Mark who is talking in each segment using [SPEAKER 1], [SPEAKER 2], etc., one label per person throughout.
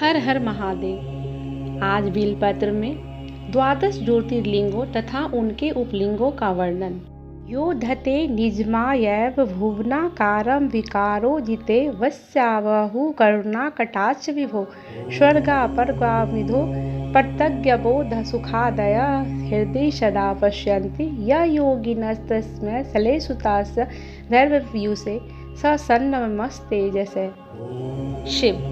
[SPEAKER 1] हर हर महादेव। आज बिलपत्र में 12 ज्योतिर्लिंगों तथा उनके उपलिंगों का वर्णन। यो धते निजमायैव भुवनाकारं विकारो जिते वस्यावहु करुणा कटाक्ष विभो स्वर्गापरगामिधो प्रत्यज्ञबोध सुखादय हृदय सदा पश्यन्ति य योगिनस्तस्मै सलेसुतास्य गर्भपीयूषे सन्नमस्तेजसे। शिव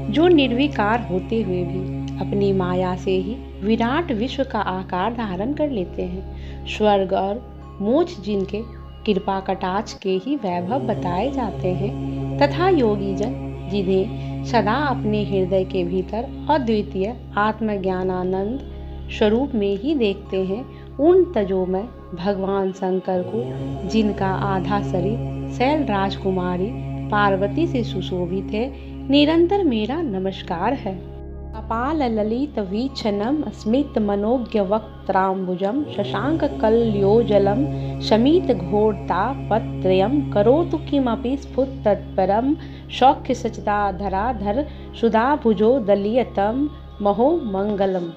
[SPEAKER 1] जो निर्विकार होते हुए भी अपनी माया से ही विराट विश्व का आकार धारण कर लेते हैं। स्वर्ग और मोक्ष जिनके कृपा कटाक्ष के ही वैभव बताए जाते हैं तथा योगी जन जिन्हें सदा अपने हृदय के भीतर अद्वितीय आत्मज्ञानानंद स्वरूप में ही देखते हैं, उन तजोमय भगवान शंकर को जिनका आधा शरीर शैल राजकुमारी पार्वती से सुशोभित है, निरंतर मेरा नमस्कार है। कपाल ललित वीक्षणम स्मित मनोज्ञ वक्त्राम्बुजम शशांक कल्योजलम शमित घोरतापत्रयम करोतु किमपि स्फुट तत्परम सौख्य सचदाधराधर सुधाभुजो दलियतम महो मंगलम।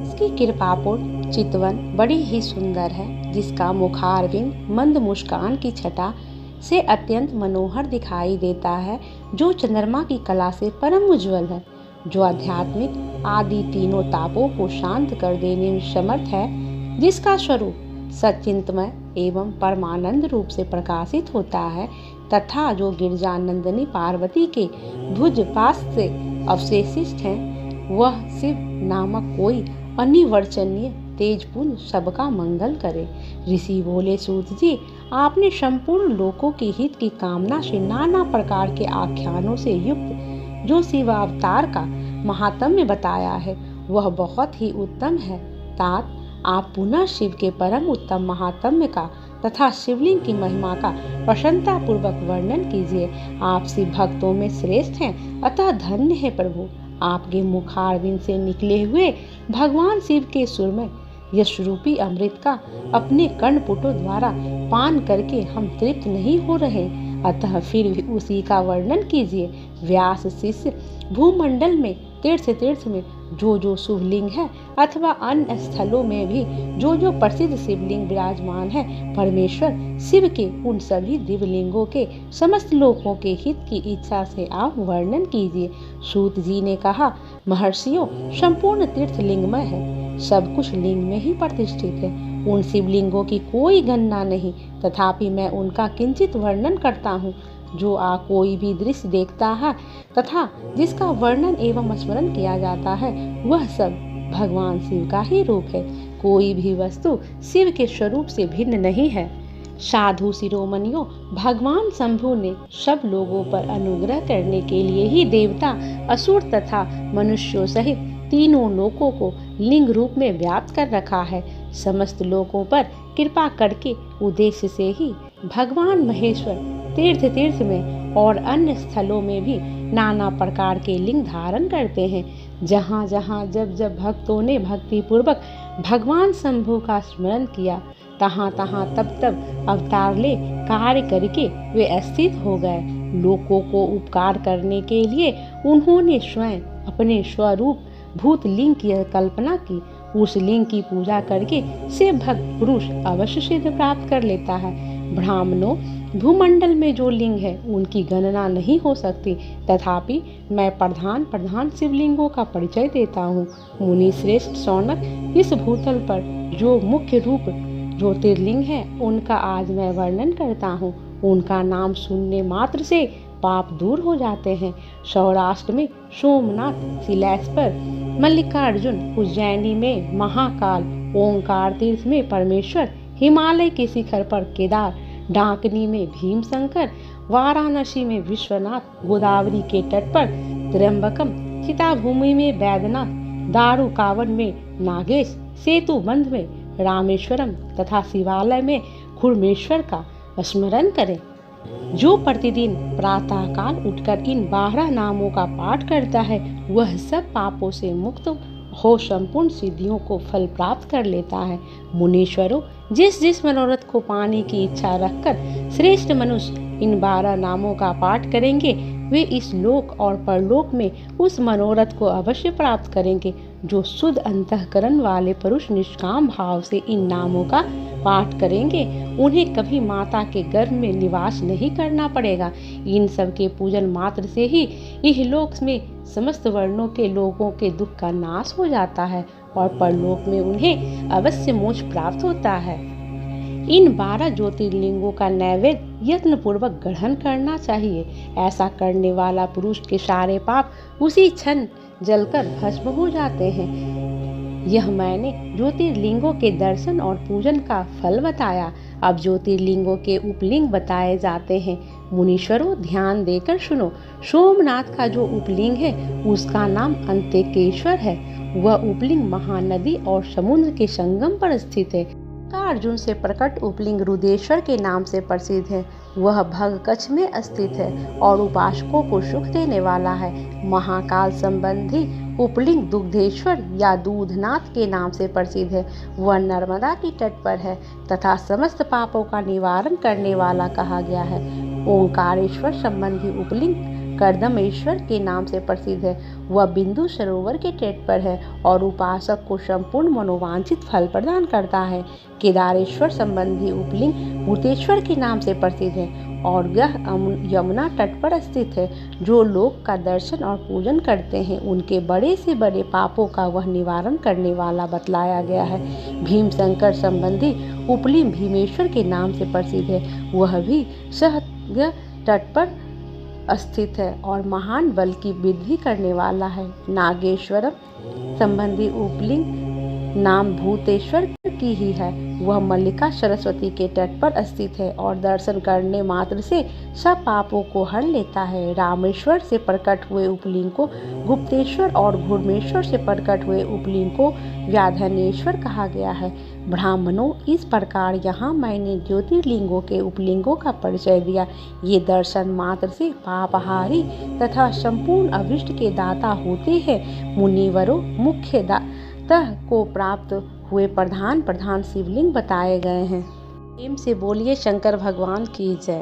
[SPEAKER 1] इसकी कृपापूर्ण चितवन बड़ी ही सुंदर है, जिसका मुखारविंद मंद मुस्कान की छटा से अत्यंत मनोहर दिखाई देता है, जो चंद्रमा की कला से परम उज्ज्वल है, जो आध्यात्मिक आदि तीनों तापों को शांत कर देने में समर्थ है, जिसका स्वरूप सच्चिंतमय एवं परमानंद रूप से प्रकाशित होता है तथा जो गिरजानंदिनी पार्वती के भुज पास से अवशेषित है, वह शिव नामक कोई अनिर्वचनीय तेजपुंज सबका मंगल करे। ऋषि बोले, सूत जी, आपने संपूर्ण लोकों के हित की कामना से नाना प्रकार के आख्यानों से युक्त जो शिव अवतार का महात्म्य बताया है, वह बहुत ही उत्तम है। तात आप पुनः शिव के परम उत्तम महात्म्य का तथा शिवलिंग की महिमा का प्रसन्नता पूर्वक वर्णन कीजिए। आप शिव भक्तों में श्रेष्ठ हैं, अतः धन्य है प्रभु। आपके मुखारविंद से निकले हुए भगवान शिव के सुरमय यश रूपी अमृत का अपने कर्णपुटों द्वारा पान करके हम तृप्त नहीं हो रहे, अतः फिर भी उसी का वर्णन कीजिए। व्यास शिष्य भूमंडल में तीर्थ में जो जो शिवलिंग है अथवा अन्य स्थलों में भी जो जो प्रसिद्ध शिवलिंग विराजमान है, परमेश्वर शिव के उन सभी दिव्यलिंगों के समस्त लोकों के हित की इच्छा से आप वर्णन कीजिए। सूत जी ने कहा, महर्षियों, संपूर्ण तीर्थ लिंगमय है, सब कुछ लिंग में ही प्रतिष्ठित है। उन शिवलिंगों की कोई गणना नहीं, तथापि मैं उनका किंचित वर्णन करता हूँ। जो कोई भी दृश्य देखता है तथा जिसका वर्णन एवं स्मरण किया जाता है, वह सब भगवान शिव का ही रूप है। कोई भी वस्तु शिव के स्वरूप से भिन्न नहीं है। साधु शिरोमणियों, भगवान शंभु ने सब लोगों पर अनुग्रह करने के लिए ही देवता, असुर तथा मनुष्यों सहित तीनों लोकों को लिंग रूप में व्याप्त कर रखा है। समस्त लोकों पर कृपा करके उद्देश्य से ही भगवान महेश्वर तीर्थ में और अन्य स्थलों में भी नाना प्रकार के लिंग धारण करते हैं। जहाँ जहाँ जब जब भक्तों ने भक्ति पूर्वक भगवान शंभु का स्मरण किया, तहाँ तहाँ तब तब अवतार ले कार्य करके वे स्थित हो गए। लोगों को उपकार करने के लिए उन्होंने स्वयं अपने स्वरूप भूत लिंग की कल्पना की। उस लिंग की पूजा करके शिव भक्त पुरुष अवश्य सिद्ध प्राप्त कर लेता है। ब्राह्मणों, भूमंडल में जो लिंग है उनकी गणना नहीं हो सकती, तथापि मैं प्रधान शिवलिंगों का परिचय देता हूँ। मुनि श्रेष्ठ शौनक, इस भूतल पर जो मुख्य रूप ज्योतिर्लिंग है उनका आज मैं वर्णन करता हूँ। उनका नाम सुनने मात्र से पाप दूर हो जाते हैं। सौराष्ट्र में सोमनाथ, शिलेश्वर, मल्लिकार्जुन, उज्जैनी में महाकाल, ओंकार तीर्थ में परमेश्वर, हिमालय के शिखर पर केदार, डाकनी में भीमशंकर, वाराणसी में विश्वनाथ, गोदावरी के तट पर त्र्यंबकम, चिताभूमि में बैद्यनाथ, दारुकावन में नागेश, सेतुबंध में रामेश्वरम तथा शिवालय में खुरमेश्वर का स्मरण करें। जो प्रतिदिन प्रातःकाल उठकर इन 12 नामों का पाठ करता है, वह सब पापों से मुक्त हो संपूर्ण सिद्धियों को फल प्राप्त कर लेता है। मुनीश्वरों, जिस मनोरथ को पाने की इच्छा रखकर श्रेष्ठ मनुष्य इन 12 नामों का पाठ करेंगे, वे इस लोक और परलोक में उस मनोरथ को अवश्य प्राप्त करेंगे जो शुद्ध अंतःकरण वाले पुरुष निष्काम भाव से इन नामों का पाठ करेंगे। उन्हें कभी माता के गर्भ में निवास नहीं करना पड़ेगा। इन सब के पूजन मात्र से ही इहलोक में समस्त वर्णों के लोगों के दुख का नाश हो जाता है और परलोक में उन्हें अवश्य मोक्ष प्राप्त होता है। इन 12 ज्योतिर्लिंगों का नैवेद्य यत्न पूर्वक ग्रहण करना चाहिए। ऐसा करने वाला पुरुष के सारे पाप उसी क्षण जलकर भस्म हो जाते हैं। यह मैंने ज्योतिर्लिंगों के दर्शन और पूजन का फल बताया। अब ज्योतिर्लिंगों के उपलिंग बताए जाते हैं। मुनीश्वरों, ध्यान देकर सुनो। सोमनाथ का जो उपलिंग है उसका नाम अंत्यकेश्वर है। वह उपलिंग महानदी और समुद्र के संगम पर स्थित है। अर्जुन से प्रकट उपलिंग रुद्रेश्वर के नाम से प्रसिद्ध है। वह भग कच्छ में स्थित है और उपासकों को सुख देने वाला है। महाकाल संबंधी उपलिंग दुग्धेश्वर या दूधनाथ के नाम से प्रसिद्ध है। वह नर्मदा की तट पर है तथा समस्त पापों का निवारण करने वाला कहा गया है। ओंकारेश्वर संबंधी उपलिंग कर्दमेश्वर के नाम से प्रसिद्ध है। वह बिंदु सरोवर के तट पर है और उपासक को संपूर्ण मनोवांछित फल प्रदान करता है। केदारेश्वर संबंधी उपलिंग भूतेश्वर के नाम से प्रसिद्ध है और यह यमुना तट पर स्थित है। जो लोग का दर्शन और पूजन करते हैं उनके बड़े से बड़े पापों का वह निवारण करने वाला बतलाया गया है। भीमशंकर संबंधी उपलिंग भीमेश्वर के नाम से प्रसिद्ध है। वह भी सहज तट पर स्थित है और महान बल की वृद्धि करने वाला है। नागेश्वरम संबंधी उपलिंग नाम भूतेश्वर की ही है। वह मल्लिका सरस्वती के तट पर स्थित है और दर्शन करने मात्र से सब पापों को हर लेता है। रामेश्वर से प्रकट हुए उपलिंग को गुप्तेश्वर और घूर्मेश्वर से प्रकट हुए उपलिंग को व्याधनेश्वर कहा गया है। ब्राह्मणों, इस प्रकार यहाँ मैंने ज्योतिर्लिंगों के उपलिंगों का परिचय दिया। ये दर्शन मात्र से पापहारी तथा संपूर्ण अभिष्ट के दाता होते हैं। मुनिवरों, मुख्य दाता को प्राप्त हुए प्रधान शिवलिंग बताए गए हैं। प्रेम से बोलिए शंकर भगवान की जय।